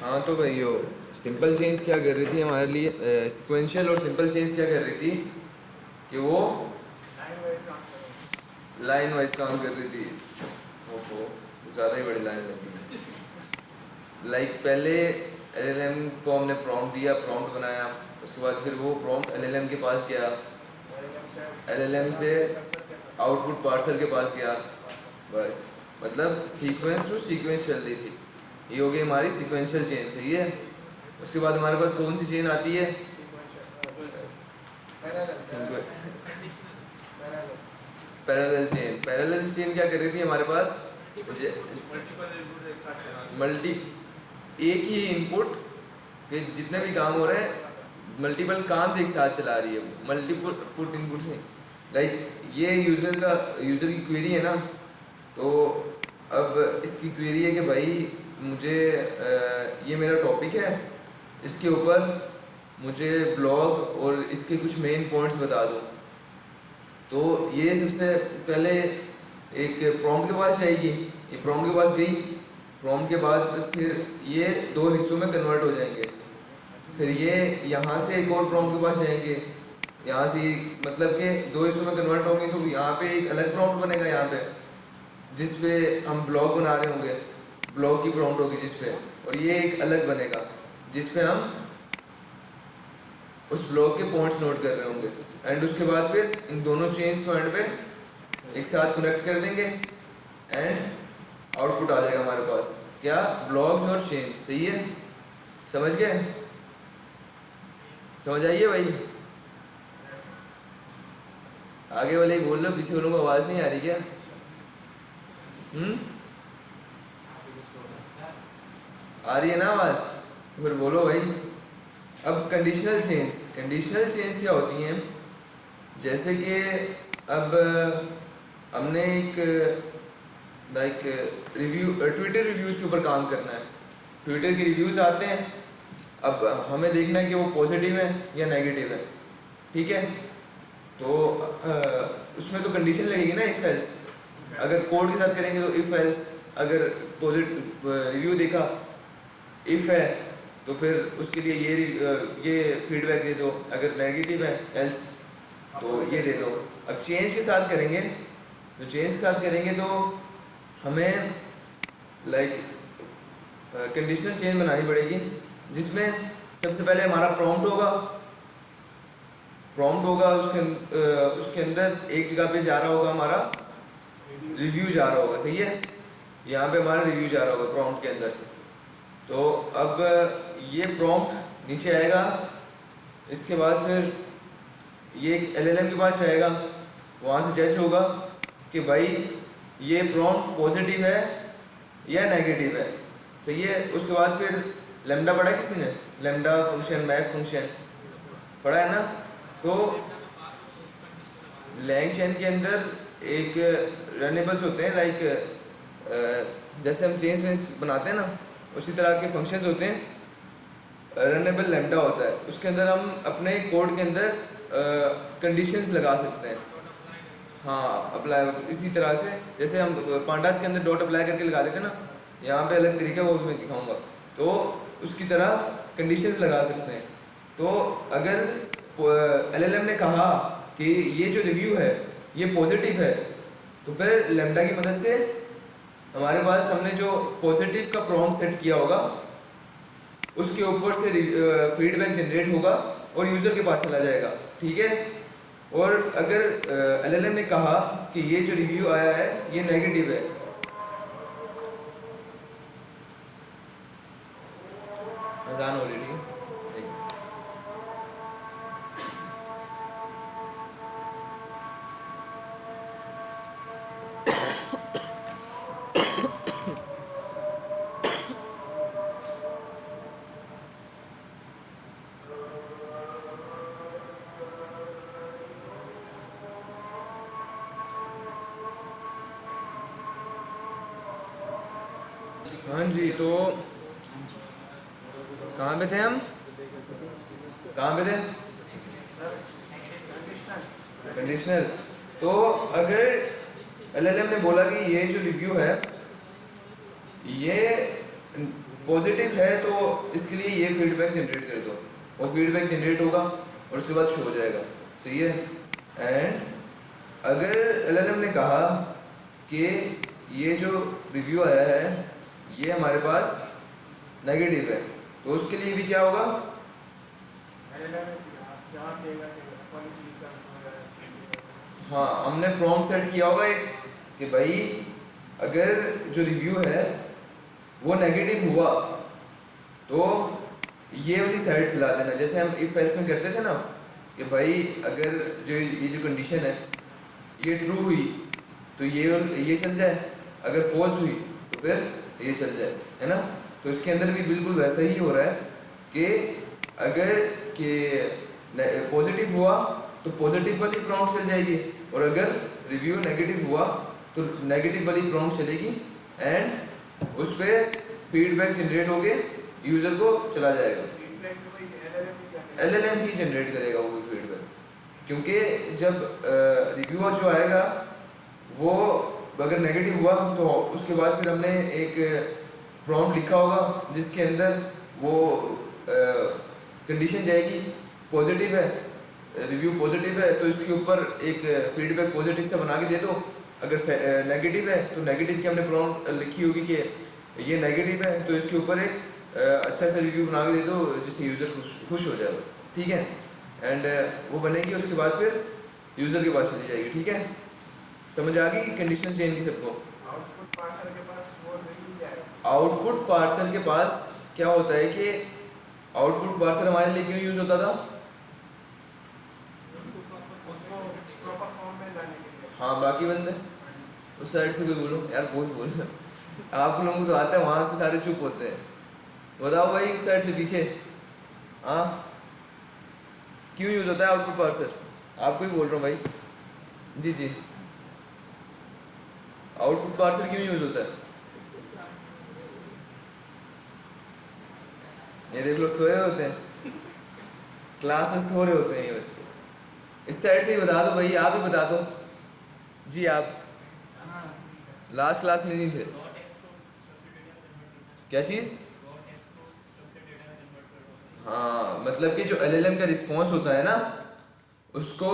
हाँ तो भाई यो सिंपल चेंज क्या कर रही थी हमारे लिए, सिक्वेंशियल और सिंपल चेंज क्या कर रही थी कि वो लाइन वाइज काम कर रही थी। ओहो ज़्यादा ही बड़ी लाइन लगी। लाइक पहले एलएलएम को हमने प्रॉम्प्ट दिया, प्रॉम्प्ट बनाया, उसके बाद फिर वो प्रॉम्प्ट एलएलएम के पास गया, एलएलएम से आउटपुट पार्सर के पास गया। बस मतलब सीक्वेंस टू सीक्वेंस चल रही थी। ये हो गई हमारी सीक्वेंशियल चेन, सही है। उसके बाद हमारे पास कौन सी चेन आती है? Parallel chain. पैरेलल चेन क्या कर रही थी हमारे पास? मल्टी एक ही इनपुट के जितने भी काम हो रहे हैं मल्टीपल काम से एक साथ चला रही है, मल्टीपल पुट इनपुट से। लाइक ये यूज़र की क्वेरी है ना, तो अब इसकी क्वेरी है कि भाई मुझे ये मेरा टॉपिक है, इसके ऊपर मुझे ब्लॉग और इसके कुछ मेन पॉइंट्स बता दो। तो ये सबसे पहले एक प्रॉम्प्ट के पास जाएगी, ये प्रॉम्प्ट के पास गई, प्रॉम्प्ट के बाद फिर ये दो हिस्सों में कन्वर्ट हो जाएंगे। फिर ये यहाँ से एक और प्रॉम्प्ट के पास जाएंगे, यहाँ से मतलब कि दो हिस्सों में कन्वर्ट होंगे, तो यहाँ पे एक अलग प्रॉम्प्ट बनेगा यहाँ पे, जिस पे हम ब्लॉग बना रहे होंगे, ब्लॉग की प्रॉम्प्ट होगी जिस पे, और ये एक अलग बनेगा जिस पे हम उस ब्लॉग के पॉइंट्स नोट कर रहे होंगे। एंड उसके बाद फिर इन दोनों चेन्स को एंड पे एक साथ कनेक्ट कर देंगे एंड आउटपुट आ जाएगा हमारे पास, क्या? ब्लॉग्स और चेन्स। सही है, समझ गए? समझ आइए भाई? आगे वाले ही बोल लो, पीछे वालों को आवाज नहीं आ रही क्या? आ रही है ना आवाज? फिर बोलो भाई। अब कंडीशनल चेंज क्या होती हैं? जैसे कि अब हमने एक लाइक ट्विटर रिव्यूज़ के ऊपर काम करना है। ट्विटर के रिव्यूज़ आते हैं, अब हमें देखना है कि वो पॉजिटिव है या नेगेटिव है, ठीक है? तो उसमें तो कंडीशन लगेगी ना, इफ एल्स। अगर कोड के साथ करेंगे तो इफ एल्स, अगर पॉजिटिव रिव्यू देखा इफ है तो फिर उसके लिए ये फीडबैक दे दो, अगर नेगेटिव है एल्स तो ये दे दो। अब चेंज के साथ करेंगे, तो चेंज के साथ करेंगे तो हमें लाइक कंडीशनल चेंज बनानी पड़ेगी, जिसमें सबसे पहले हमारा प्रॉम्प्ट होगा, उसके अंदर एक जगह पे जा रहा होगा हमारा रिव्यू जा रहा होगा, सही है? यहाँ पे हमारा रिव्यू जा रहा होगा प्रॉम्प्ट के अंदर। तो अब ये प्रॉम्प्ट नीचे आएगा, इसके बाद फिर ये एलएलएम के पास जाएगा, वहाँ से जज होगा कि भाई ये प्रॉम्प्ट पॉजिटिव है या नेगेटिव है, सही है? उसके बाद फिर लैम्डा पढ़ा किसी ने? लैम्डा फंक्शन, मैप फंक्शन पढ़ा है ना? तो लैंग के अंदर एक रनेबल्स होते हैं, लाइक जैसे हम चेंज बनाते हैं ना, उसी तरह के फंक्शंस होते हैं। रनेबल लैम्डा होता है, उसके अंदर हम अपने कोड के अंदर कंडीशंस लगा सकते हैं। हाँ, अप्लाई इसी तरह से जैसे हम पांडास के अंदर डॉट अप्लाई करके लगा देते हैं ना, यहाँ पे अलग तरीका वो मैं दिखाऊंगा। तो उसकी तरह कंडीशंस लगा सकते हैं। तो अगर एलएलएम ने कहा कि ये जो रिव्यू है ये पॉजिटिव है, तो फिर लैम्डा की मदद से हमारे पास हमने जो पॉजिटिव का प्रॉम्प्ट सेट किया होगा उसके ऊपर से फीडबैक जनरेट होगा और यूजर के पास चला जाएगा, ठीक है? और अगर एलएलएम ने कहा कि ये जो रिव्यू आया है ये नेगेटिव है, अजान हो रही है, हाँ जी। तो कहाँ पे थे हम? कहाँ पे थे? कंडीशनल। तो अगर एलएलएम ने बोला कि ये जो रिव्यू है ये पॉजिटिव है तो इसके लिए ये फीडबैक जनरेट कर दो, वो फीडबैक जनरेट होगा और उसके बाद शो हो जाएगा, सही है। एंड अगर एलएलएम ने कहा कि ये जो रिव्यू आया है ये हमारे पास नेगेटिव है, तो उसके लिए भी क्या होगा, हाँ हमने प्रॉम्प्ट सेट किया होगा एक कि भाई अगर जो रिव्यू है वो नेगेटिव हुआ तो ये वाली साइड चला देना, जैसे हम इफ एल्स में करते थे ना कि भाई अगर ये जो कंडीशन है ये ट्रू हुई तो ये चल जाए, अगर फॉल्स हुई तो फिर ये चल जाए, है ना। तो इसके अंदर भी बिल्कुल वैसा ही हो रहा है कि अगर कि पॉजिटिव हुआ तो पॉजिटिव वाली प्रॉम्प्ट चल जाएगी और अगर रिव्यू नेगेटिव हुआ तो नेगेटिव वाली प्रॉम्प्ट चलेगी एंड उस पर फीडबैक जनरेट होके यूजर को चला जाएगा। एलएलएम ही जनरेट करेगा वो फीडबैक, क्योंकि जब रिव्यू जो आएगा वो अगर नेगेटिव हुआ तो उसके बाद फिर हमने एक प्रॉम्प्ट लिखा होगा जिसके अंदर वो कंडीशन जाएगी पॉजिटिव है, रिव्यू पॉजिटिव है तो इसके ऊपर एक फीडबैक पॉजिटिव से बना के दे दो, अगर नेगेटिव है तो नेगेटिव की हमने प्रॉम्प्ट लिखी होगी कि ये नेगेटिव है तो इसके ऊपर एक अच्छा सा रिव्यू बना के दे दो जिससे यूज़र खुश हो जाए, ठीक है। एंड वो बनेगी, उसके बाद फिर यूज़र के पास चली जाएगी, ठीक है। समझ आ गई कंडीशनल चेन की सबको। आउटपुट पार्सर के पास क्या होता है कि आउटपुट पार्सर हमारे लिए क्यों यूज होता था, हाँ बाकी बंदे उस साइड से कोई बोलो यार, बहुत बोल आप लोगों को तो आता है, वहां से सारे चुप होते हैं, बताओ भाई उस साइड से पीछे, हाँ क्यों यूज होता है आउटपुट पार्सर, आपको ही बोल रहा हूँ भाई, जी जी आउटपुट पार्सर क्यों यूज होता है, ये देख लो सोए होते हैं क्लास में, सो रहे होते हैं ये बच्चे। इस साइड से ही बता दो भाई, आप ही बता दो जी, आप लास्ट क्लास में नहीं थे, क्या चीज, हाँ मतलब कि जो एलएलएम का रिस्पॉन्स होता है ना उसको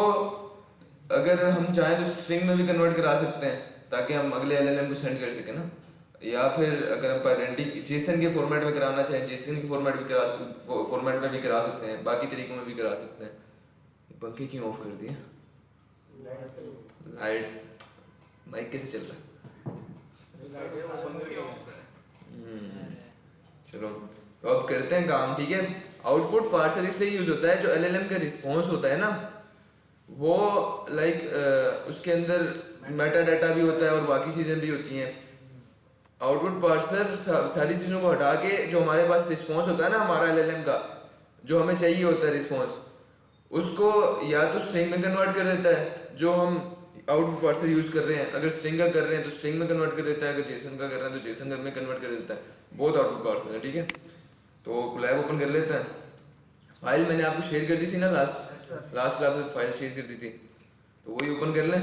अगर हम चाहें तो स्ट्रिंग में भी कन्वर्ट करा सकते हैं ताकि हम अगले एलएलएम को सेंड कर सकें ना, या फिर अगर हम पैरेंटिक जेसन के फॉर्मेट में कराना चाहें जेसन के फॉर्मेट में भी करा सकते हैं, बाकी तरीकों में भी करा सकते हैं। पंखे क्यों ऑफ कर दिए, लाइट माइक कैसे चल रहा है, चलो तो अब करते हैं काम, ठीक है। आउटपुट पार्सर इसलिए यूज होता है जो एलएलएम का रिस्पॉन्स होता है ना वो उसके अंदर मेटा डाटा भी होता है और बाकी चीज़ें भी होती हैं। आउटपुट पार्सर सारी चीज़ों को हटा के जो हमारे पास रिस्पॉन्स होता है ना हमारा एलएलएम का, जो हमें चाहिए होता है रिस्पॉन्स, उसको या तो स्ट्रिंग में कन्वर्ट कर देता है जो हम आउटपुट पार्सर यूज कर रहे हैं, अगर स्ट्रिंग का कर रहे हैं तो स्ट्रिंग में कन्वर्ट कर देता है, अगर जेसन का कर रहे हैं तो जेसन में कन्वर्ट कर देता है, बहुत आउटपुट पार्सर है, ठीक है। तो कोलैब ओपन कर लेते हैं, फाइल मैंने आपको शेयर कर दी थी ना लास्ट क्लास में फाइल शेयर कर दी थी, तो वही ओपन कर लें।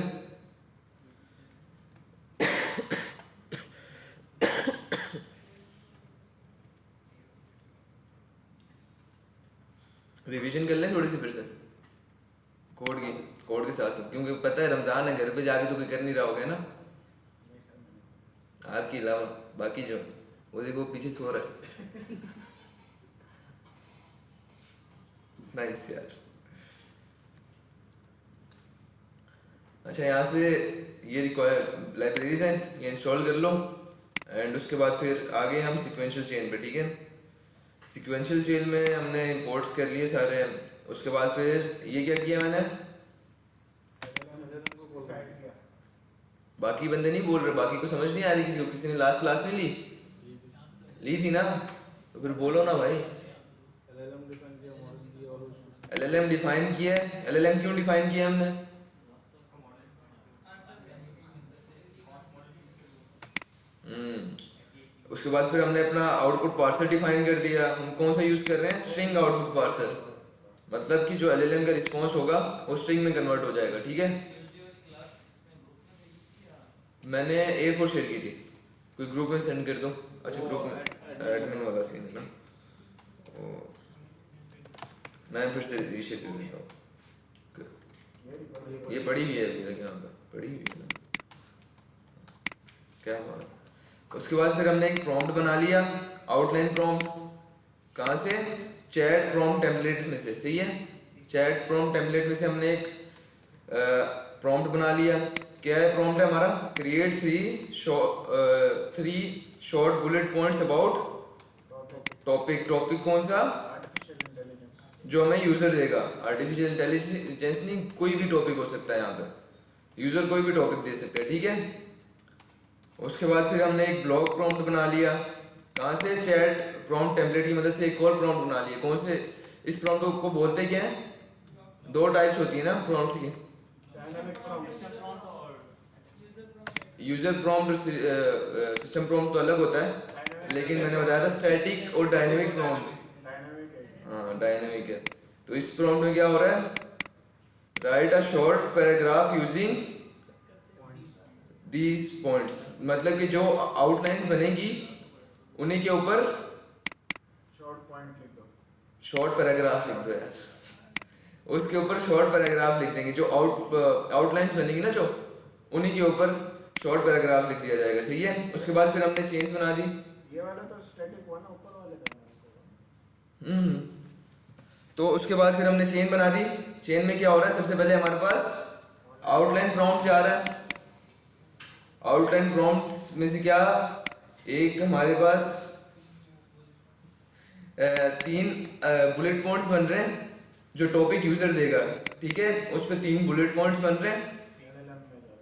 रिवीजन कर लें थोड़ी सी फिर से कोड के साथ, क्योंकि पता है रमजान है, घर पे जाके तो कोई कर नहीं रहा होगा ना आपके अलावा, बाकी जो वो देखो पीछे सो रहा है नाइस यार। अच्छा यहाँ से ये लाइब्रेरीज हैं ये इंस्टॉल कर लो एंड उसके बाद फिर आगे हम सीक्वेंशियल चेन पे, ठीक है। सीक्वेंशियल चेन में हमने इंपोर्ट्स कर लिए सारे, उसके बाद फिर ये क्या किया मैंने, बाकी बंदे नहीं बोल रहे, बाकी को समझ नहीं आ रही किसी को, किसी ने लास्ट क्लास नहीं ली थी ना, तो फिर बोलो ना भाई। एलएलएम डिफाइन किया है, एलएलएम क्यों डिफाइन किया हमने, उसके बाद फिर हमने अपना आउटपुट पार्सर डिफाइन कर दिया, हम कौन सा यूज कर रहे हैं, स्ट्रिंग आउटपुट पार्सर, मतलब कि जो एलएलएम का रिस्पॉन्स होगा वो स्ट्रिंग में कन्वर्ट हो जाएगा, ठीक है। मैंने A4 शेयर की थी, कोई ग्रुप में सेंड कर दो, अच्छा ग्रुप में एडमिन वाला वाला सीन है ना, मैं फिर से रीशेप कर देता हूँ। ये पड़ी हुई है अभी तक, यहाँ पर पड़ी हुई है ना, क्या बात। उसके बाद फिर हमने एक प्रॉम्प्ट बना लिया, आउटलाइन प्रॉम्प्ट। कहाँ से? चैट प्रॉम्प्ट टेम्पलेट में से, सही है। चैट प्रॉम्प्ट टेम्पलेट में से हमने एक प्रॉम्प्ट बना लिया। क्या है प्रॉम्प्ट है हमारा? Create 3 short bullet points about topic. Topic कौन सा? जो हमें यूजर देगा। आर्टिफिशियल इंटेलिजेंस नहीं, कोई भी टॉपिक हो सकता है, यहाँ पे यूजर कोई भी टॉपिक दे सकते हैं, ठीक है। उसके बाद फिर हमने एक ब्लॉग प्रॉम्प्ट बना लिया। कहाँ से? चैट प्रॉम्प्ट टेम्पलेट की मदद से एक और प्रॉम्प्ट बना लिया। कौन से? इस प्रॉम्प्ट को बोलते क्या है? 2 टाइप्स होती है ना प्रॉम्प्ट की, यूजर प्रॉम्प्ट, सिस्टम प्रॉम्प्ट तो अलग होता है, लेकिन मैंने बताया था स्टैटिक और डायनेमिक प्रॉम्प्ट। हाँ, डायनेमिक है। तो इस प्रॉम्प्ट में क्या हो रहा है? Right a short paragraph using these points, मतलब कि जो आउटलाइंस बनेगी उन्हीं के ऊपर शॉर्ट पैराग्राफ लिख दो यार, उसके ऊपर शॉर्ट पैराग्राफ लिख देंगे। जो आउटलाइंस बनेगी ना, जो उन्हीं के ऊपर शॉर्ट पैराग्राफ लिख दिया जाएगा, सही है। उसके बाद फिर हमने चेन्स बना दी। ये वाला तो स्टैटिक हुआ ना, ऊपर वाले का। तो उसके बाद फिर हमने चेन बना दी। चेन में क्या हो रहा है? सबसे पहले हमारे पास आउटलाइन प्रॉम्प्ट जा रहा है। आउटलाइन प्रॉम्प्ट में से क्या, एक हमारे पास 3 बुलेट पॉइंट्स बन रहे हैं जो टॉपिक यूजर देगा, ठीक है। उस पर 3 बुलेट पॉइंट्स बन रहे हैं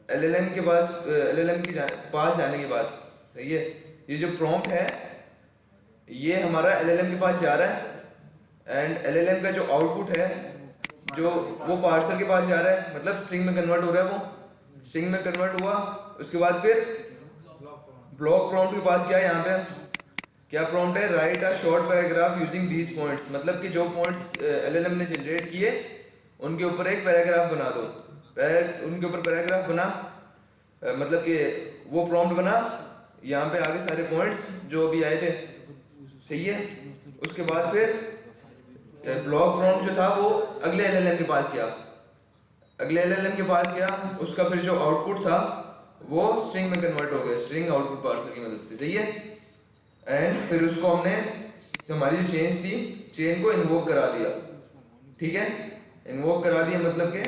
एलएलएम के पास, एलएलएम के पास जाने के बाद, सही है। ये जो प्रॉम्प्ट है ये हमारा एलएलएम के पास जा रहा है, एंड एलएलएम का जो आउटपुट है जो वो पार्सर के पास जा रहा है, मतलब स्ट्रिंग में कन्वर्ट हो रहा है। वो स्ट्रिंग में कन्वर्ट हुआ, उसके बाद फिर ब्लॉक प्रॉम्प्ट के पास गया। यहाँ पे क्या प्रॉम्प्ट है? Right a short paragraph using these points, मतलब कि जो पॉइंट्स एलएलएम ने जनरेट किए उनके ऊपर एक पैराग्राफ बना दो। उनके ऊपर पैराग्राफ बना, मतलब कि वो प्रॉम्प्ट बना, यहाँ पे आगे सारे पॉइंट्स जो अभी आए थे, सही है। उसके बाद फिर ब्लॉक प्रॉम्प्ट जो था वो अगले एलएलएम के पास गया, अगले एलएलएम के पास गया, उसका फिर जो आउटपुट था वो स्ट्रिंग में कन्वर्ट हो गया, स्ट्रिंग आउटपुट पार्सर की मदद से, सही है। एंड फिर उसको हमने, हमारी जो चेन थी, चेन को इन्वोक करा दिया, ठीक है। इन्वोक करा दिया मतलब के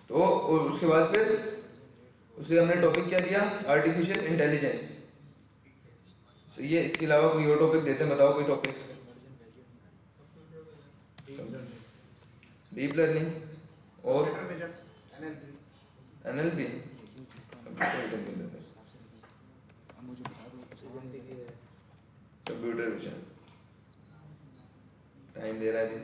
तो उसके बाद फिर उसे हमने टॉपिक क्या दिया? आर्टिफिशियल इंटेलिजेंस, सही है। इसके अलावा कोई और टॉपिक देते हैं? बताओ कोई टॉपिक। डीप लर्निंग और एनएलपी, कंप्यूटर विजन। टाइम दे रहा है अभी।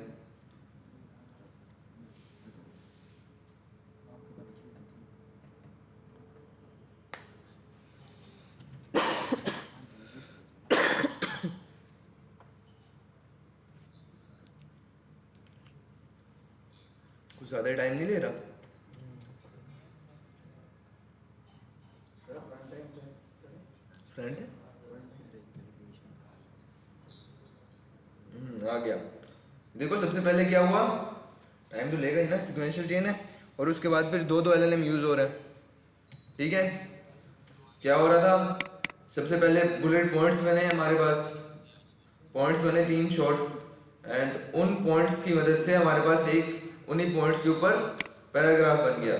कुछ ज्यादा टाइम नहीं ले रहा। फ्रंट है, आ गया। देखो सबसे पहले क्या हुआ, टाइम तो लेगा ही ना, सीक्वेंशियल चेन है, और उसके बाद फिर दो एलएलएम यूज हो रहे हैं, ठीक है। क्या हो रहा था? सबसे पहले बुलेट पॉइंट्स बने हमारे पास, पॉइंट्स बने 3 शॉर्ट, एंड उन पॉइंट्स की मदद से हमारे पास एक, उन्हीं पॉइंट्स के ऊपर पैराग्राफ बन गया।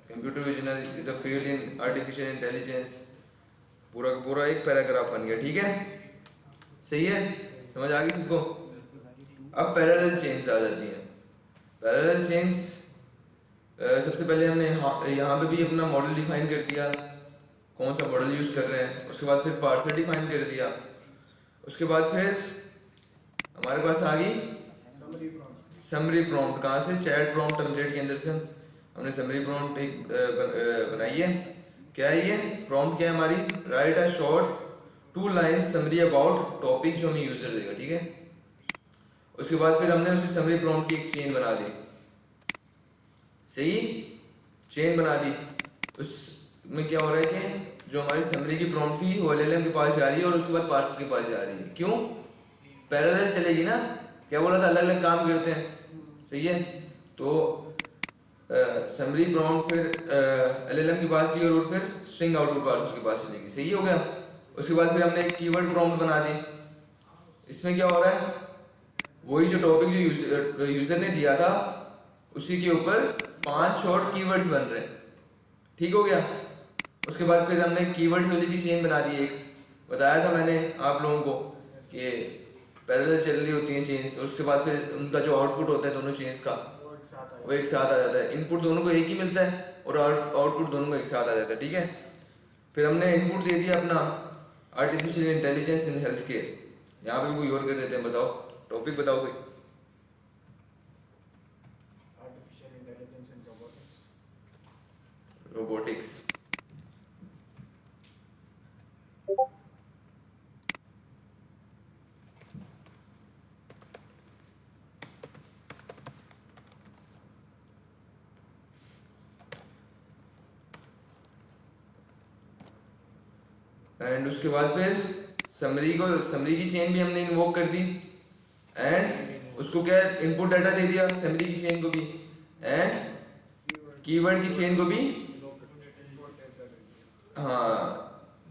Computer vision is the field in artificial intelligence, पूरा का पूरा एक पैराग्राफ बन गया, ठीक है, सही है। समझ आ गई सबको? अब पैरेलल चेन्स आ जाती हैं। पैरेलल चेन्स, सबसे पहले हमने यहाँ पे भी अपना मॉडल डिफाइन कर दिया, कौन सा मॉडल यूज कर रहे हैं। उसके बाद फिर पार्सर डिफाइन कर दिया। उसके बाद फिर हमारे पास आ गई समरी प्रॉम्प्ट। कहाँ से? चैट प्रॉम्प्ट टेम्पलेट के अंदर से हमने समरी प्रॉम्प्ट एक बनाई है। क्या है ये प्रॉम्प्ट? क्या है हमारी? Right a short 2 lines summary about topic जो हमें यूजर देगा, ठीक है। उसके बाद फिर हमने उसी समरी प्रॉम्प्ट की एक चेन बना दी, सही, चेन बना दी। उसमें क्या हो रहा है कि जो हमारी समरी की प्रॉम्प्ट थी वो एलएलएम के पास जा रही है और उसके बाद पार्सर के पास जा रही है। क्यों? पैरेलल चलेगी ना, क्या बोला था, अलग अलग काम करते हैं, सही है। तो समरी प्रॉम्प्ट फिर एलएलएम के पास की और फिर स्ट्रिंग आउटपुट पार्सर के पास चलेगी, सही हो गया। उसके बाद फिर हमने एक कीवर्ड प्रॉम्प्ट बना दी। इसमें क्या हो रहा है, वही जो टॉपिक जो यूजर ने दिया था उसी के ऊपर 5 शॉर्ट कीवर्ड्स बन रहे हैं, ठीक हो गया। उसके बाद फिर हमने कीवर्ड्स वाली भी चेन बना दी। एक बताया था मैंने आप लोगों को कि पैरेलल चल रही होती हैं चेन्स, और उसके बाद फिर उनका जो आउटपुट होता है दोनों चेन्स का वो एक साथ आ जाता है। इनपुट दोनों को एक ही मिलता है और आउटपुट दोनों को एक साथ आ जाता है, ठीक है। फिर हमने इनपुट दे दिया अपना artificial intelligence in health care. यहाँ पे कोई और कर देते हैं, बताओ टॉपिक बताओ कोई। Artificial intelligence in robotics. Robotics. And उसके बाद फिर समरी की चेन भी हमने इन्वोक कर दी एंड उसको क्या इनपुट डाटा दे दिया समरी की चेन को भी, एंड कीवर्ड की चेन को भी। हाँ,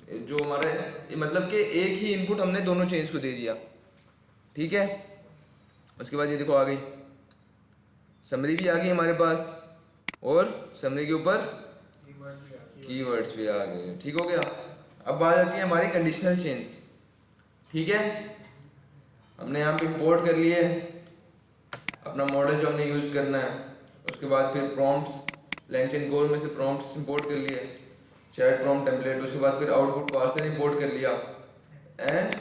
जो हमारा मतलब कि एक ही इनपुट हमने दोनों चेन्स को दे दिया, ठीक है। उसके बाद ये देखो आ गई समरी भी आ गई हमारे पास और समरी के ऊपर कीवर्ड्स भी आ गए, ठीक हो गया। अब आ जाती है हमारी कंडीशनल चेन्स, ठीक है। हमने यहाँ पे इंपोर्ट कर लिए अपना मॉडल जो हमने यूज करना है। उसके बाद फिर प्रॉम्प्ट्स लैंग्वेज गोल में से प्रॉम्प्ट्स इंपोर्ट कर लिए, चैट प्रॉम्प्ट टेम्पलेट। उसके बाद फिर आउटपुट पार्सर इंपोर्ट कर लिया एंड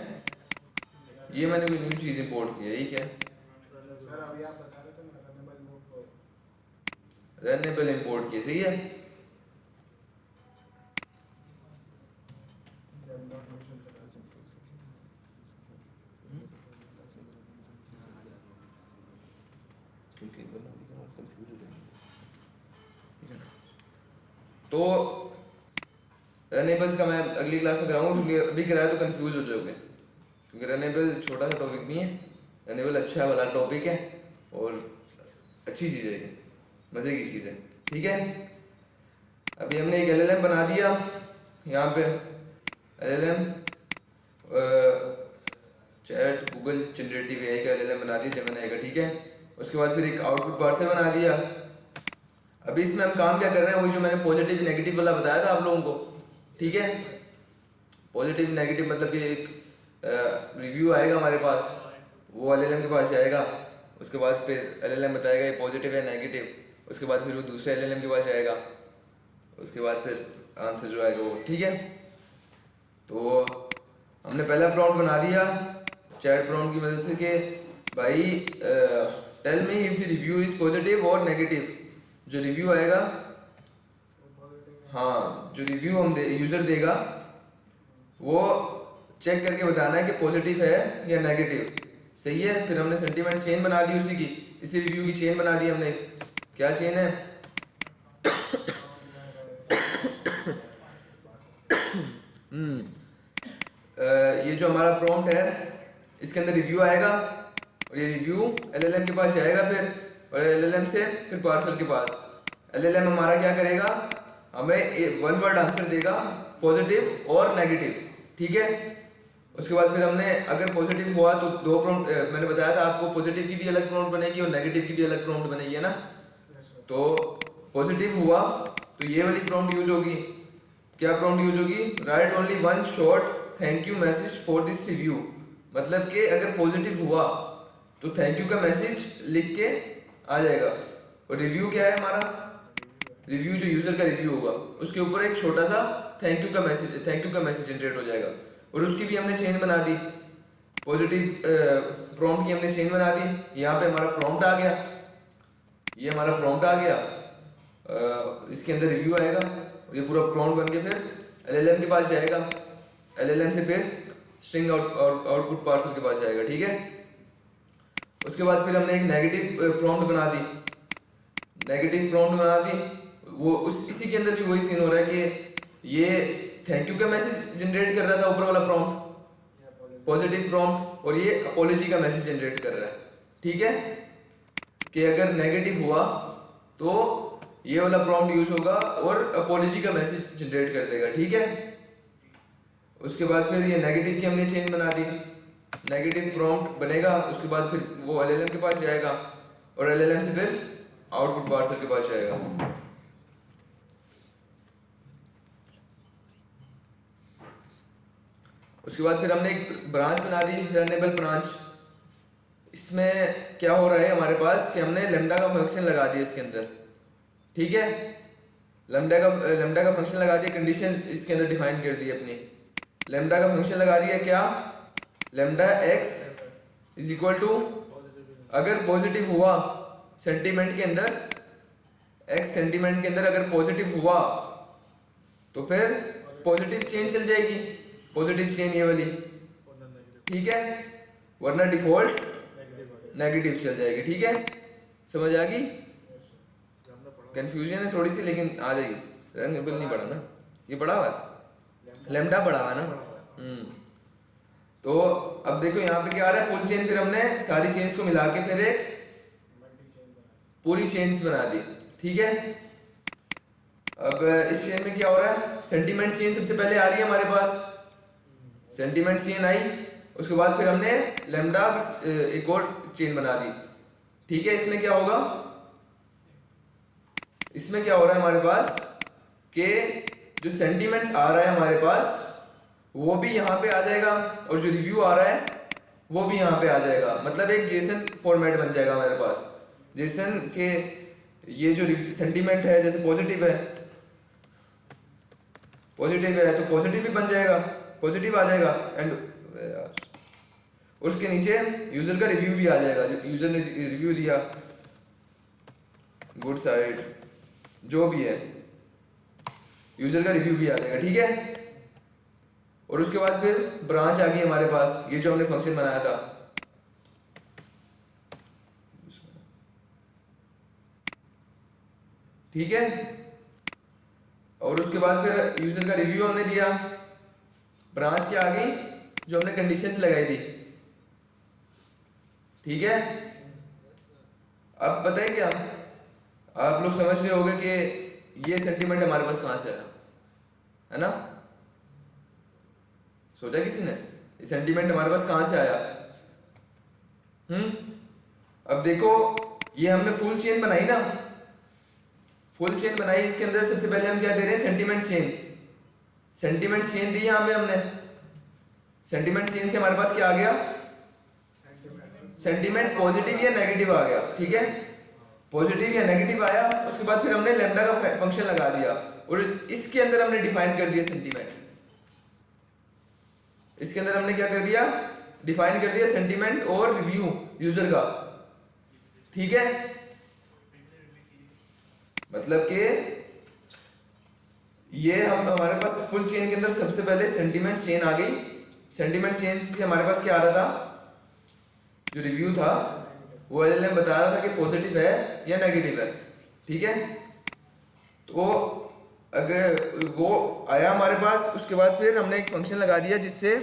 ये मैंने कोई न्यू चीज़ इंपोर्ट की है, यही क्या सर अभी आप बता रहे थे ना रनेबल मोड को, रनेबल इंपोर्ट की, सही है। तो रनेबल्स का मैं अगली क्लास में कराऊंगा क्योंकि अभी कराया तो कंफ्यूज हो जाओगे, क्योंकि रनेबल छोटा सा टॉपिक नहीं है, रनेबल अच्छा वाला टॉपिक है और अच्छी चीज़ है, ये मज़े की चीज़ है, ठीक है। अभी हमने एक एलएलएम बना दिया यहाँ पे, LLM chat Google generative AI का एलएलएम बना दिया जेमिनी का, ठीक है। उसके बाद फिर एक आउटपुट पार्सर बना दिया। अभी इसमें हम काम क्या कर रहे हैं, वही जो मैंने पॉजिटिव नेगेटिव वाला बताया था आप लोगों को, ठीक है। पॉजिटिव नेगेटिव मतलब कि एक रिव्यू आएगा हमारे पास, वो एलएलएम के पास जाएगा। उसके बाद फिर एलएलएम बताएगा ये पॉजिटिव है नेगेटिव, उसके बाद फिर वो दूसरे एलएलएम के पास जाएगा, उसके बाद फिर आंसर जो आएगा वो, ठीक है। तो हमने पहला प्रॉम्प्ट बना दिया चैट प्रॉम्प्ट की मदद से कि भाई tell me if the review is positive और नेगेटिव। जो रिव्यू आएगा, हाँ जो रिव्यू हम यूजर देगा वो चेक करके बताना है कि पॉजिटिव है या नेगेटिव, सही है। फिर हमने सेंटीमेंट चेन बना दी उसी की, इसी रिव्यू की चेन बना दी हमने। क्या चेन है ये जो हमारा प्रॉम्प्ट है इसके अंदर रिव्यू आएगा और ये रिव्यू एलएलएम के पास जाएगा फिर, और एलएलएम से फिर पार्सर के पास। एलएलएम हमारा क्या करेगा, हमें वन वर्ड आंसर देगा पॉजिटिव और नेगेटिव, ठीक है। उसके बाद फिर हमने अगर पॉजिटिव हुआ तो दो प्रॉम्प्ट, मैंने बताया था आपको पॉजिटिव की भी अलग प्रॉम्प्ट बनेगी और नेगेटिव की भी अलग प्रॉम्प्ट बनेगी, है ना। तो पॉजिटिव हुआ तो ये वाली प्रॉम्प्ट यूज होगी। क्या प्रॉम्प्ट यूज होगी, right only one short thank you message for this review. मतलब कि अगर पॉजिटिव हुआ तो थैंक यू का मैसेज लिख के आ जाएगा। और रिव्यू क्या है हमारा, रिव्यू जो यूजर का रिव्यू होगा उसके ऊपर एक छोटा सा थैंक यू का मैसेज जनरेट हो जाएगा। और उसकी भी हमने चेन बना दी, पॉजिटिव प्रॉम्प्ट की हमने चेन बना दी। यहाँ पे हमारा प्रॉम्प्ट आ गया, ये हमारा प्रॉम्प्ट आ गया, इसके अंदर रिव्यू आएगा और ये पूरा प्रॉम्प्ट बन के फिर एलएलएम के पास जाएगा, एलएलएम से फिर स्ट्रिंग आउटपुट पार्सर के पास जाएगा, ठीक है। उसके बाद फिर हमने एक नेगेटिव प्रॉम्प्ट बना दी, वो इसी के अंदर भी वही सीन हो रहा है कि ये थैंक यू का मैसेज जनरेट कर रहा था ऊपर वाला प्रॉम्प्ट, पॉजिटिव प्रॉम्प्ट, और ये अपॉलॉजी का मैसेज जनरेट कर रहा है। ठीक है, कि अगर नेगेटिव हुआ तो ये वाला प्रॉम्प्ट यूज होगा और अपॉलॉजी का मैसेज जनरेट कर देगा। ठीक है, उसके बाद फिर ये नेगेटिव की हमने चेन बना दी, नेगेटिव प्रॉम्प्ट बनेगा, उसके बाद फिर वो एलएलएम के पास जाएगा और एलएलएम से फिर आउटपुट पार्सर के पास जाएगा। उसके बाद फिर हमने एक ब्रांच बना दी, रनेबल ब्रांच। इसमें क्या हो रहा है हमारे पास कि हमने लेमडा का फंक्शन लगा दिया इसके अंदर। ठीक है, लेमडा का फंक्शन लगा दिया, कंडीशन इसके अंदर डिफाइन कर दी अपनी। लेमडा का फंक्शन लगा दिया क्या, lambda x is equal to, अगर पॉजिटिव हुआ सेंटीमेंट के अंदर, एक्स सेंटीमेंट के अंदर अगर पॉजिटिव हुआ तो फिर पॉजिटिव चेन चल जाएगी, पॉजिटिव चेन ये वाली। ठीक है, वरना डिफॉल्ट नेगेटिव चल जाएगी। ठीक है, समझ आ गई? कंफ्यूजन है थोड़ी सी लेकिन आ जाएगी। रनेबल नहीं पढ़ा ना, ये पढ़ा हुआ है, लेमडा पढ़ा हुआ ना। तो अब देखो यहाँ पे क्या आ रहा है, फुल चेन। फिर हमने सारी चेन्स को मिला के फिर एक पूरी चेन्स बना दी। ठीक है, अब इस चेन में क्या हो रहा है, सेंटीमेंट चेन सबसे पहले आ रही है हमारे पास, सेंटीमेंट चेन आई, उसके बाद फिर हमने लेमडा एक और चेन बना दी। ठीक है, इसमें क्या होगा, इसमें क्या हो रहा है हमारे पास कि जो सेंटीमेंट आ रहा है हमारे पास वो भी यहाँ पे आ जाएगा और जो रिव्यू आ रहा है वो भी यहाँ पे आ जाएगा। मतलब एक जेसन फॉर्मेट बन जाएगा हमारे पास। जेसन के ये जो सेंटीमेंट है, जैसे पॉजिटिव है तो पॉजिटिव भी बन जाएगा, पॉजिटिव आ जाएगा, एंड उसके नीचे यूजर का रिव्यू भी आ जाएगा, यूजर ने रिव्यू दिया, गुड साइड जो भी है, यूजर का रिव्यू भी आ जाएगा। ठीक है, और उसके बाद फिर ब्रांच आ गई हमारे पास, ये जो हमने फंक्शन बनाया था। ठीक है, और उसके बाद फिर यूजर का रिव्यू हमने दिया, ब्रांच क्या आ गई, जो हमने कंडीशंस लगाई थी। ठीक है, अब पता है क्या, आप लोग समझ रहे होंगे कि ये सेंटीमेंट हमारे पास कहां से आया, है ना? सोचा किसी ने ये सेंटीमेंट हमारे पास कहां से आया? अब देखो, ये हमने फुल चेन बनाई ना, फुल चेन बनाई, इसके अंदर सबसे पहले हम क्या दे रहे हैं, सेंटीमेंट चेन। सेंटीमेंट चेन दी यहां पे हमने, सेंटीमेंट चेन से हमारे पास क्या आ गया, सेंटीमेंट पॉजिटिव या नेगेटिव आ गया। ठीक है, पॉजिटिव या नेगेटिव आया, उसके बाद फिर हमने लेमडा का फंक्शन लगा दिया और इसके अंदर हमने डिफाइन कर दिया सेंटीमेंट। इसके अंदर हमने क्या कर दिया, डिफाइन कर दिया सेंटीमेंट और रिव्यू यूजर का। ठीक है, मतलब कि ये हम हमारे पास फुल चेन के अंदर सबसे पहले सेंटीमेंट चेन आ गई। सेंटीमेंट चेन से हमारे पास क्या आ रहा था, जो रिव्यू था वो एलएलएम बता रहा था कि पॉजिटिव है या नेगेटिव है। ठीक है, तो अगर वो आया हमारे पास, उसके बाद फिर हमने एक फंक्शन लगा दिया जिससे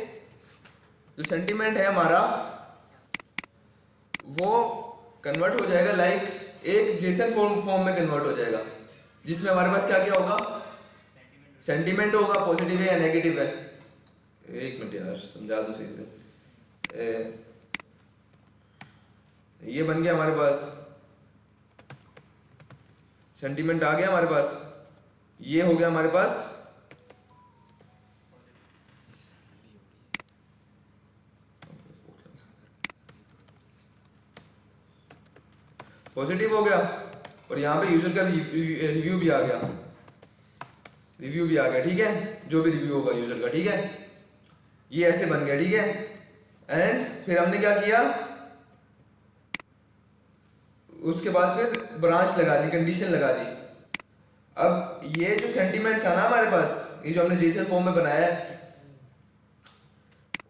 जो सेंटीमेंट है हमारा वो कन्वर्ट हो जाएगा, लाइक एक जेसन फॉर्म में कन्वर्ट हो जाएगा, जिसमें हमारे पास क्या क्या होगा, सेंटीमेंट होगा, पॉजिटिव है या नेगेटिव है। एक मिनट यार समझा दूं सही से। ये बन गया हमारे पास, सेंटीमेंट आ गया हमारे पास, ये हो गया हमारे पास पॉजिटिव हो गया, और यहाँ पे यूजर का रिव्यू भी आ गया, रिव्यू भी आ गया। ठीक है, जो भी रिव्यू होगा यूजर का। ठीक है, ये ऐसे बन गया। ठीक है, एंड फिर हमने क्या किया, उसके बाद फिर ब्रांच लगा दी, कंडीशन लगा दी। अब ये जो सेंटीमेंट था ना हमारे पास, ये जो हमने जेसन फॉर्म में बनाया है,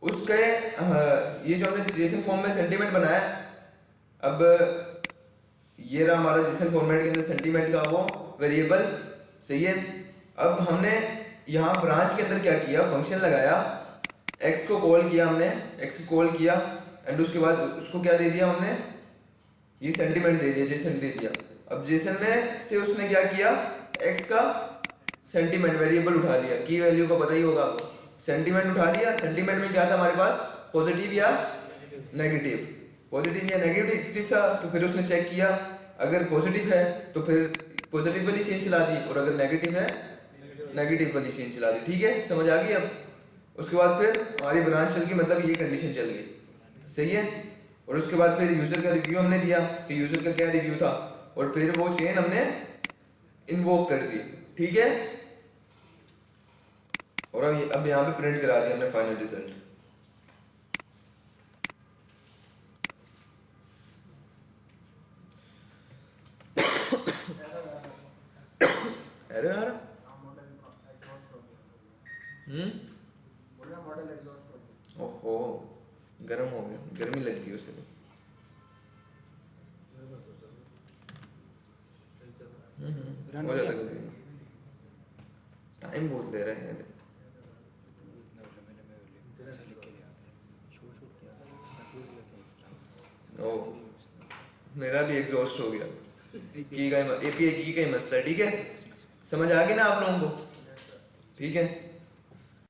उसके ये जो हमने जेसन फॉर्म में सेंटीमेंट बनाया, अब ये रहा हमारा जेसन फॉर्मेट के अंदर सेंटीमेंट का वो वेरिएबल। सही है, अब हमने यहाँ ब्रांच के अंदर क्या किया, फंक्शन लगाया, x को कॉल किया हमने, x को कॉल किया एंड उसके बाद उसको क्या दे दिया हमने, ये सेंटीमेंट दे दिया, जेसन दे दिया। अब जेसन में से उसने क्या किया, x का सेंटीमेंट वेरिएबल उठा लिया, की वैल्यू का पता ही होगा आपको, सेंटीमेंट उठा लिया। सेंटीमेंट में क्या था हमारे पास, पॉजिटिव या नेगेटिव, पॉजिटिव या नेगेटिव था। तो फिर उसने चेक किया, अगर पॉजिटिव है तो फिर पॉजिटिव वाली चेन चला दी, और अगर नेगेटिव है नेगेटिव वाली चेन चला दी। ठीक है, समझ आ गई अब। उसके बाद फिर हमारी ब्रांच चल गई, मतलब ये कंडीशन चल गई, सही है। और उसके बाद फिर यूजर का रिव्यू हमने दिया कि यूजर का क्या रिव्यू था, और फिर वो चेन हमने इन्वोक कर दी। ठीक है, और अब यहाँ पे प्रिंट करा दिया हमने फाइनल रिजल्ट। एरर आ रहा, मॉडल एग्जॉस्ट हो गया। ओहो गर्म हो गया, गर्मी लग गई उसे। हो जाता कभी, टाइम बहुत ले रहे हैं। ओ मेरा भी एग्जॉस्ट हो गया, की का एपीआई की का ही मसला है। ठीक है, समझ आ गई ना आप लोगों को, ठीक है।